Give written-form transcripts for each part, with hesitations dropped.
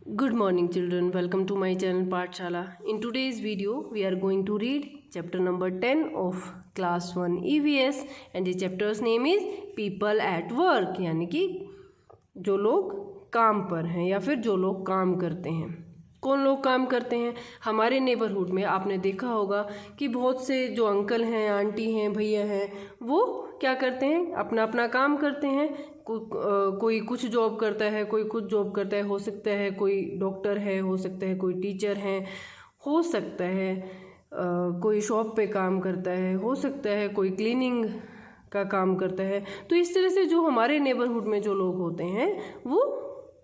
Good morning children, welcome to my channel Pathshala. In today's video we are going to read chapter number 10 of class 1 EVS and the chapter's name is people at work, यानी कि जो लोग काम पर हैं या फिर जो लोग काम करते हैं। कौन लोग काम करते हैं? हमारे नेबरहुड में आपने देखा होगा कि बहुत से जो अंकल हैं, आंटी हैं, भैया हैं, वो क्या करते हैं, अपना अपना काम करते हैं। कोई कुछ जॉब करता है, कोई कुछ जॉब करता है, हो सकता है कोई डॉक्टर है, हो सकता है कोई टीचर है, हो सकता है कोई शॉप पे काम करता है, हो सकता है कोई क्लीनिंग का काम करता है। तो इस तरह से जो हमारे नेबरहुड में जो लोग होते हैं वो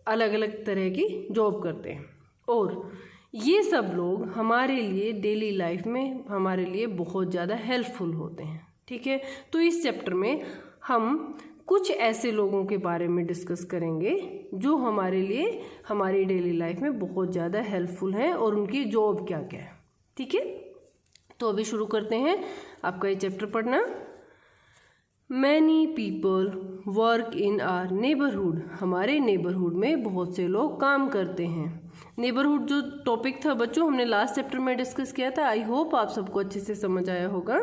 अलग अलग तरह की जॉब करते हैं और ये सब लोग हमारे लिए डेली लाइफ में हमारे लिए बहुत ज़्यादा हेल्पफुल होते हैं। ठीक है, तो इस चैप्टर में हम कुछ ऐसे लोगों के बारे में डिस्कस करेंगे जो हमारे लिए हमारी डेली लाइफ में बहुत ज़्यादा हेल्पफुल हैं और उनकी जॉब क्या क्या है। ठीक है, तो अभी शुरू करते हैं आपका ये चैप्टर पढ़ना। Many people work in our neighbourhood, हमारे नेबरहुड में बहुत से लोग काम करते हैं। नेबरहुड जो टॉपिक था बच्चों हमने लास्ट चैप्टर में डिस्कस किया था, आई होप आप सबको अच्छे से समझ आया होगा।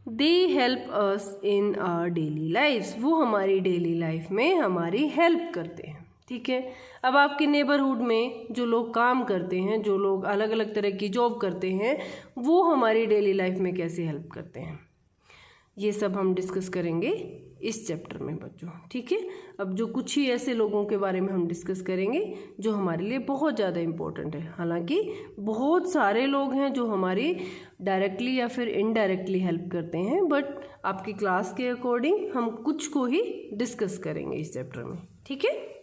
They help us in our daily lifes, वो हमारी डेली लाइफ में हमारी हेल्प करते हैं। ठीक है, अब आपके नेबरहुड में जो लोग काम करते हैं, जो लोग अलग अलग तरह की जॉब करते हैं, वो हमारी डेली लाइफ में कैसे हेल्प करते हैं, ये सब हम डिस्कस करेंगे इस चैप्टर में बच्चों। ठीक है, अब जो कुछ ही ऐसे लोगों के बारे में हम डिस्कस करेंगे जो हमारे लिए बहुत ज़्यादा इम्पोर्टेंट है। हालांकि बहुत सारे लोग हैं जो हमारी डायरेक्टली या फिर इनडायरेक्टली हेल्प करते हैं, बट आपकी क्लास के अकॉर्डिंग हम कुछ को ही डिस्कस करेंगे इस चैप्टर में। ठीक है,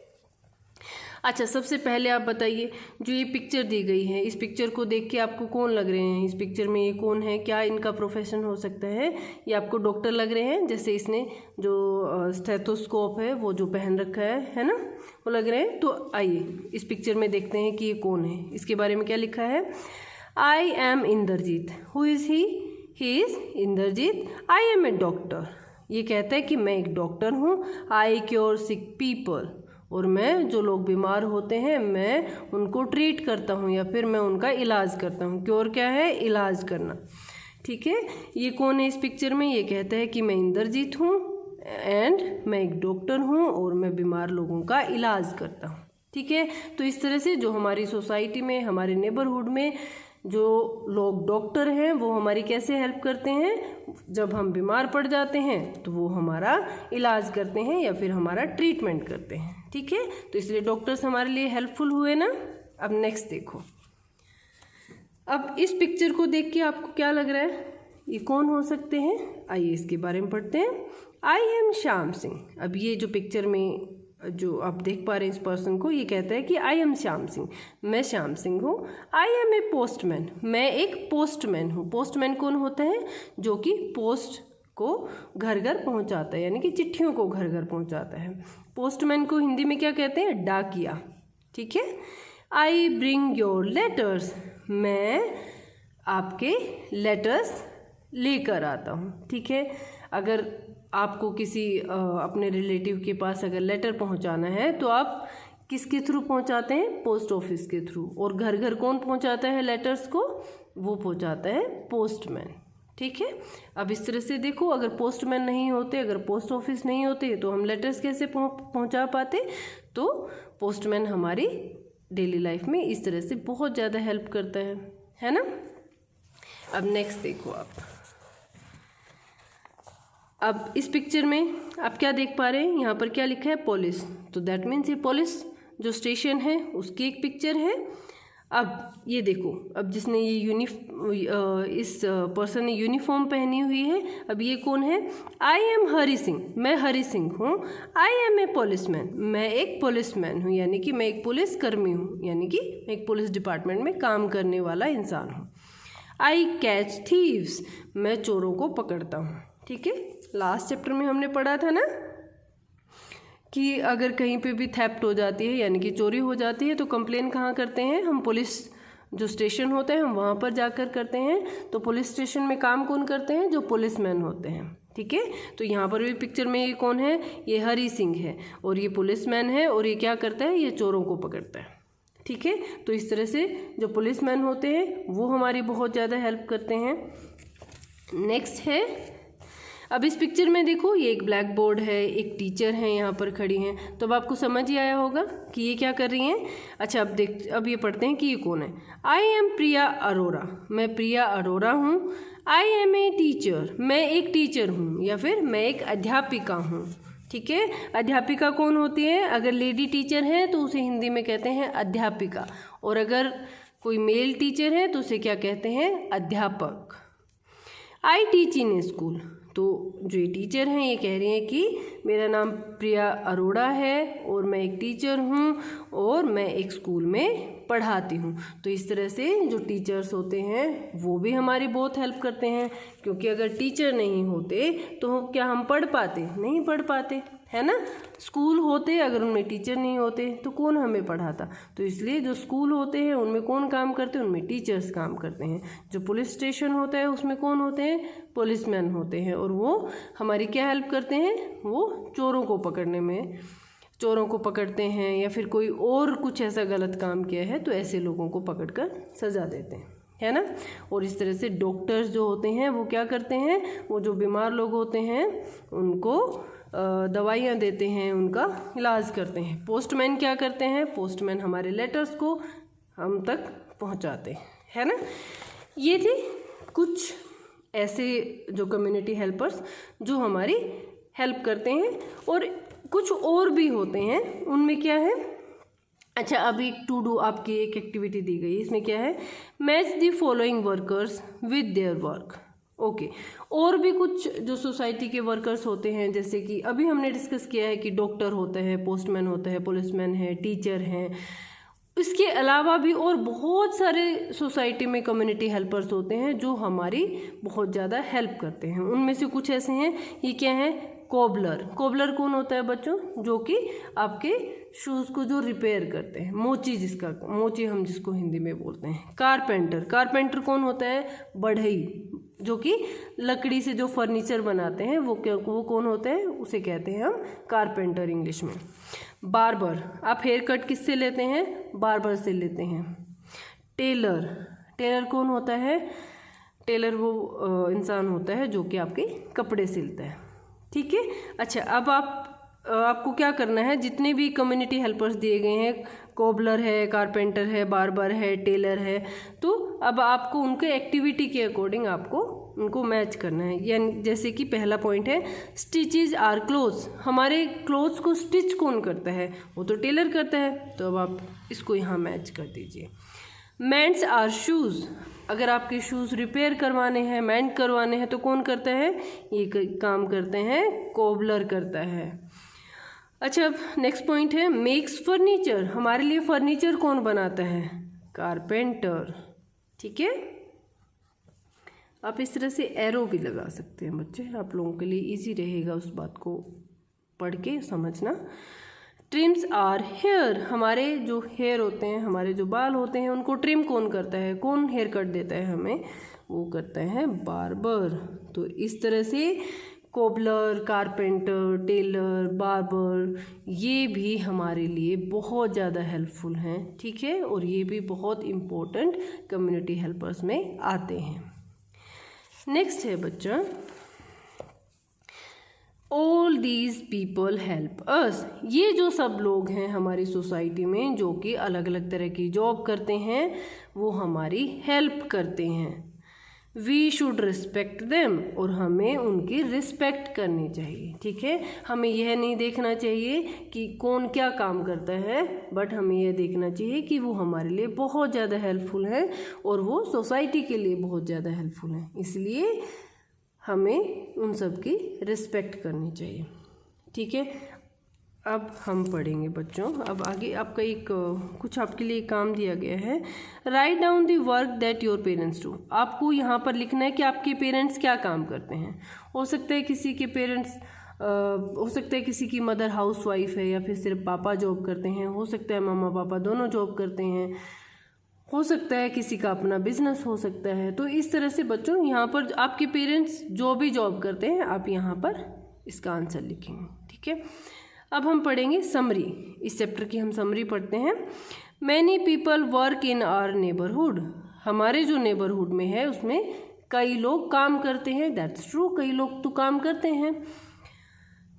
अच्छा सबसे पहले आप बताइए, जो ये पिक्चर दी गई है इस पिक्चर को देख के आपको कौन लग रहे हैं? इस पिक्चर में ये कौन है? क्या इनका प्रोफेशन हो सकता है? ये आपको डॉक्टर लग रहे हैं, जैसे इसने जो स्टेथोस्कोप है वो जो पहन रखा है ना, वो लग रहे हैं। तो आइए इस पिक्चर में देखते हैं कि ये कौन है, इसके बारे में क्या लिखा है। I am Indrajit, who is he is Indrajit. I am a doctor, ये कहता है कि मैं एक डॉक्टर हूँ। आई क्योर सिक पीपल, और मैं जो लोग बीमार होते हैं मैं उनको ट्रीट करता हूँ या फिर मैं उनका इलाज करता हूँ। क्योर क्या है? इलाज करना। ठीक है, ये कौन है इस पिक्चर में? ये कहता है कि मैं इंद्रजीत हूँ एंड मैं एक डॉक्टर हूँ और मैं बीमार लोगों का इलाज करता हूँ। ठीक है, तो इस तरह से जो हमारी सोसाइटी में, हमारे नेबरहुड में जो लोग डॉक्टर हैं वो हमारी कैसे हेल्प करते हैं? जब हम बीमार पड़ जाते हैं तो वो हमारा इलाज करते हैं या फिर हमारा ट्रीटमेंट करते हैं। ठीक है, तो इसलिए डॉक्टर्स हमारे लिए हेल्पफुल हुए ना। अब नेक्स्ट देखो, अब इस पिक्चर को देख के आपको क्या लग रहा है, ये कौन हो सकते हैं? आइए इसके बारे में पढ़ते हैं। आई एम श्याम सिंह, अब ये जो पिक्चर में जो आप देख पा रहे हैं इस पर्सन को, ये कहता है कि आई एम श्याम सिंह, मैं श्याम सिंह हूँ। आई एम ए पोस्टमैन, मैं एक पोस्टमैन हूँ। पोस्टमैन कौन होता है? जो कि पोस्ट को घर घर पहुँचाता है, यानी कि चिट्ठियों को घर घर पहुँचाता है। पोस्टमैन को हिंदी में क्या कहते हैं? डाकिया। ठीक है, आई ब्रिंग योर लेटर्स, मैं आपके लेटर्स लेकर आता हूँ। ठीक है, अगर आपको किसी अपने रिलेटिव के पास अगर लेटर पहुंचाना है तो आप किसके थ्रू पहुंचाते हैं? पोस्ट ऑफिस के थ्रू। और घर घर कौन पहुंचाता है लेटर्स को? वो पहुंचाता है पोस्टमैन। ठीक है, अब इस तरह से देखो, अगर पोस्टमैन नहीं होते, अगर पोस्ट ऑफिस नहीं होते तो हम लेटर्स कैसे पहुंचा पाते? तो पोस्टमैन हमारी डेली लाइफ में इस तरह से बहुत ज़्यादा हेल्प करता है ना। अब नेक्स्ट देखो अब इस पिक्चर में आप क्या देख पा रहे हैं? यहाँ पर क्या लिखा है? पुलिस। तो दैट मीन्स ये पुलिस जो स्टेशन है उसकी एक पिक्चर है। अब ये देखो, अब जिसने ये इस पर्सन ने यूनिफॉर्म पहनी हुई है, अब ये कौन है? आई एम हरी सिंह, मैं हरी सिंह हूँ। आई एम ए पुलिसमैन, मैं एक पुलिसमैन हूँ, यानी कि मैं एक पुलिस कर्मी हूँ, यानी कि मैं एक पुलिस डिपार्टमेंट में काम करने वाला इंसान हूँ। आई कैच थीव्स, मैं चोरों को पकड़ता हूँ। ठीक है, लास्ट चैप्टर में हमने पढ़ा था ना कि अगर कहीं पे भी थेफ्ट हो जाती है, यानी कि चोरी हो जाती है, तो कंप्लेन कहाँ करते हैं हम? पुलिस जो स्टेशन होता है हम वहाँ पर जाकर करते हैं। तो पुलिस स्टेशन में काम कौन करते हैं? जो पुलिसमैन होते हैं। ठीक है, तो यहाँ पर भी पिक्चर में ये कौन है? ये हरी सिंह है और ये पुलिसमैन है और ये क्या करता है? ये चोरों को पकड़ता है। ठीक है। तो इस तरह से जो पुलिसमैन होते हैं वो हमारी बहुत ज़्यादा हेल्प करते हैं। नेक्स्ट है, अब इस पिक्चर में देखो, ये एक ब्लैक बोर्ड है, एक टीचर है यहाँ पर खड़ी हैं, तो अब आपको समझ ही आया होगा कि ये क्या कर रही हैं। अच्छा, अब ये पढ़ते हैं कि ये कौन है। आई एम प्रिया अरोरा, मैं प्रिया अरोरा हूँ। आई एम ए टीचर, मैं एक टीचर हूँ, या फिर मैं एक अध्यापिका हूँ। ठीक है, अध्यापिका कौन होती है? अगर लेडी टीचर है तो उसे हिंदी में कहते हैं अध्यापिका, और अगर कोई मेल टीचर है तो उसे क्या कहते हैं? अध्यापक। आई टीच इन स्कूल, तो जो ये टीचर हैं ये कह रही हैं कि मेरा नाम प्रिया अरोड़ा है और मैं एक टीचर हूँ और मैं एक स्कूल में पढ़ाती हूँ। तो इस तरह से जो टीचर्स होते हैं वो भी हमारी बहुत हेल्प करते हैं, क्योंकि अगर टीचर नहीं होते तो क्या हम पढ़ पाते? नहीं पढ़ पाते, है ना। स्कूल होते अगर उनमें टीचर नहीं होते तो कौन हमें पढ़ाता। तो इसलिए जो स्कूल होते हैं उनमें कौन काम करते हैं? उनमें टीचर्स काम करते हैं। जो पुलिस स्टेशन होता है उसमें कौन होते हैं? पुलिसमैन होते हैं, और वो हमारी क्या हेल्प करते हैं? वो चोरों को पकड़ने में, चोरों को पकड़ते हैं, या फिर कोई और कुछ ऐसा गलत काम किया है तो ऐसे लोगों को पकड़कर सज़ा देते हैं, है ना। और इस तरह से डॉक्टर्स जो होते हैं वो क्या करते हैं? वो जो बीमार लोग होते हैं उनको दवाइयाँ देते हैं, उनका इलाज करते हैं। पोस्टमैन क्या करते हैं? पोस्टमैन हमारे लेटर्स को हम तक पहुंचाते हैं, है ना। ये थे कुछ ऐसे जो कम्युनिटी हेल्पर्स जो हमारी हेल्प करते हैं, और कुछ और भी होते हैं। उनमें क्या है? अच्छा, अभी टू डू आपकी एक एक्टिविटी दी गई, इसमें क्या है? Match the following workers with their work. Okay, और भी कुछ जो सोसाइटी के वर्कर्स होते हैं, जैसे कि अभी हमने डिस्कस किया है कि डॉक्टर होता है, पोस्टमैन होता है, पुलिसमैन है, टीचर हैं। इसके अलावा भी और बहुत सारे सोसाइटी में कम्युनिटी हेल्पर्स होते हैं जो हमारी बहुत ज़्यादा हेल्प करते हैं। उनमें से कुछ ऐसे हैं, ये क्या है? कोबलर। कोबलर कौन होता है बच्चों? जो कि आपके शूज़ को जो रिपेयर करते हैं, मोची, मोची हम जिसको हिंदी में बोलते हैं। कारपेंटर, कारपेंटर कौन होता है? बढ़ई, जो कि लकड़ी से जो फर्नीचर बनाते हैं वो कौन होते हैं? उसे कहते हैं हम कारपेंटर इंग्लिश में। बार्बर, आप हेयर कट किससे लेते हैं? बार्बर से लेते हैं। टेलर, टेलर कौन होता है? टेलर वो इंसान होता है जो कि आपके कपड़े सिलता है, ठीक है। अच्छा, अब आपको क्या करना है? जितने भी कम्युनिटी हेल्पर्स दिए गए हैं, कोबलर है, कारपेंटर है, बार्बर है, टेलर है, तो अब आपको उनके एक्टिविटी के अकॉर्डिंग आपको उनको मैच करना है। यानी जैसे कि पहला पॉइंट है, स्टिचेज आर क्लोथ्स। हमारे क्लोथ्स को स्टिच कौन करता है? वो तो टेलर करता है, तो अब आप इसको यहाँ मैच कर दीजिए। मेंड्स आर शूज़, अगर आपके शूज़ रिपेयर करवाने हैं, मेंड करवाने हैं, तो कौन करता है? ये काम करते हैं, कोबलर करता है। अच्छा, अब नेक्स्ट पॉइंट है, मेक्स फर्नीचर। हमारे लिए फर्नीचर कौन बनाता है? कारपेंटर, ठीक है। आप इस तरह से एरो भी लगा सकते हैं बच्चे, आप लोगों के लिए इजी रहेगा उस बात को पढ़ के समझना। ट्रिम्स आर हेयर, हमारे जो हेयर होते हैं, हमारे जो बाल होते हैं, उनको ट्रिम कौन करता है? कौन हेयर कट देता है हमें? वो करता है बार्बर। तो इस तरह से कोबलर, कारपेंटर, टेलर, बार्बर, ये भी हमारे लिए बहुत ज़्यादा हेल्पफुल हैं, ठीक है। और ये भी बहुत इम्पोर्टेंट कम्युनिटी हेल्पर्स में आते हैं। नेक्स्ट है बच्चा, all these people help us. ये जो सब लोग हैं हमारी सोसाइटी में जो कि अलग अलग तरह की जॉब करते हैं, वो हमारी हेल्प करते हैं। वी शुड रिस्पेक्ट देम, और हमें उनकी रिस्पेक्ट करनी चाहिए, ठीक है। हमें यह नहीं देखना चाहिए कि कौन क्या काम करता है, बट हमें यह देखना चाहिए कि वो हमारे लिए बहुत ज़्यादा हेल्पफुल है और वो सोसाइटी के लिए बहुत ज़्यादा हेल्पफुल है, इसलिए हमें उन सब की रिस्पेक्ट करनी चाहिए, ठीक है। अब हम पढ़ेंगे बच्चों, अब आगे आपका एक कुछ आपके लिए काम दिया गया है। Write down the work that your parents do. आपको यहाँ पर लिखना है कि आपके पेरेंट्स क्या काम करते हैं। हो सकता है किसी के पेरेंट्स हो सकता है किसी की मदर हाउस वाइफ है, या फिर सिर्फ पापा जॉब करते हैं। हो सकता है मम्मा पापा दोनों जॉब करते हैं। हो सकता है किसी का अपना बिजनेस हो सकता है। तो इस तरह से बच्चों यहाँ पर आपके पेरेंट्स जो भी जॉब करते हैं, आप यहाँ पर इसका आंसर लिखेंगे, ठीक है। अब हम पढ़ेंगे समरी। इस चैप्टर की हम समरी पढ़ते हैं। Many people work in our neighbourhood, हमारे जो नेबरहुड में है उसमें कई लोग काम करते हैं, दैट्स ट्रू, कई लोग तो काम करते हैं।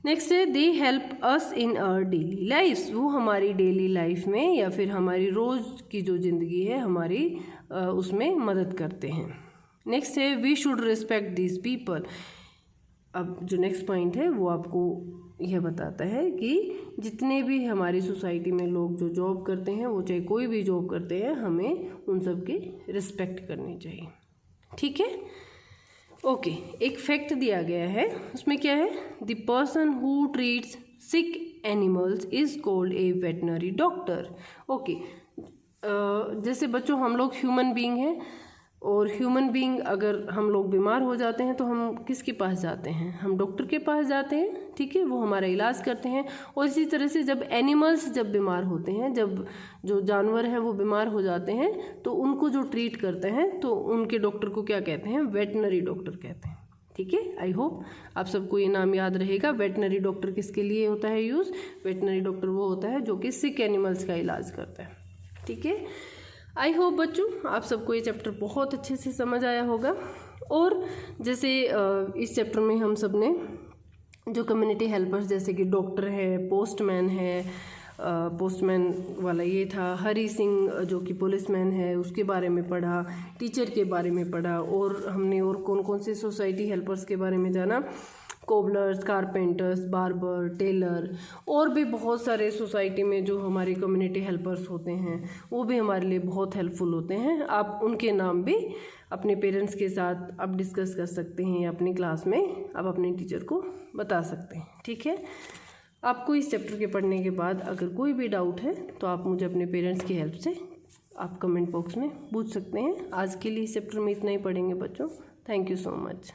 नेक्स्ट है they help us in our daily life, वो हमारी डेली लाइफ में या फिर हमारी रोज़ की जो ज़िंदगी है हमारी उसमें मदद करते हैं। नेक्स्ट है we should respect this people, अब जो नेक्स्ट पॉइंट है वो आपको यह बताता है कि जितने भी हमारी सोसाइटी में लोग जो जॉब करते हैं, वो चाहे कोई भी जॉब करते हैं, हमें उन सब की रिस्पेक्ट करनी चाहिए। ठीक है, ओके। एक फैक्ट दिया गया है, उसमें क्या है, the person who treats sick animals is called a veterinary doctor. Okay, जैसे बच्चों हम लोग ह्यूमन बीइंग हैं, और ह्यूमन बीइंग अगर हम लोग बीमार हो जाते हैं तो हम किसके पास जाते हैं, हम डॉक्टर के पास जाते हैं। ठीक है, वो हमारा इलाज करते हैं। और इसी तरह से जब एनिमल्स जब बीमार होते हैं, जब जो जानवर हैं वो बीमार हो जाते हैं, तो उनको जो ट्रीट करते हैं तो उनके डॉक्टर को क्या कहते हैं, वेटनरी डॉक्टर कहते हैं। ठीक है, आई होप आप सबको ये नाम याद रहेगा। वेटनरी डॉक्टर किसके लिए होता है यूज़, वेटनरी डॉक्टर वो होता है जो कि सिक एनिमल्स का इलाज करता है। ठीक है, आई होप बच्चों आप सबको ये चैप्टर बहुत अच्छे से समझ आया होगा। और जैसे इस चैप्टर में हम सब ने जो कम्युनिटी हेल्पर्स जैसे कि डॉक्टर है, पोस्टमैन है, पोस्टमैन वाला ये था, हरी सिंह जो कि पुलिसमैन है उसके बारे में पढ़ा, टीचर के बारे में पढ़ा, और हमने और कौन कौन से सोसाइटी हेल्पर्स के बारे में जाना, कोबलर्स, कारपेंटर्स, बार्बर, टेलर, और भी बहुत सारे सोसाइटी में जो हमारे कम्युनिटी हेल्पर्स होते हैं वो भी हमारे लिए बहुत हेल्पफुल होते हैं। आप उनके नाम भी अपने पेरेंट्स के साथ आप डिस्कस कर सकते हैं, या अपनी क्लास में आप अपने टीचर को बता सकते हैं। ठीक है, आपको इस चैप्टर के पढ़ने के बाद अगर कोई भी डाउट है तो आप मुझे अपने पेरेंट्स की हेल्प से आप कमेंट बॉक्स में पूछ सकते हैं। आज के लिए इस चैप्टर में इतना ही पढ़ेंगे बच्चों। Thank you so much.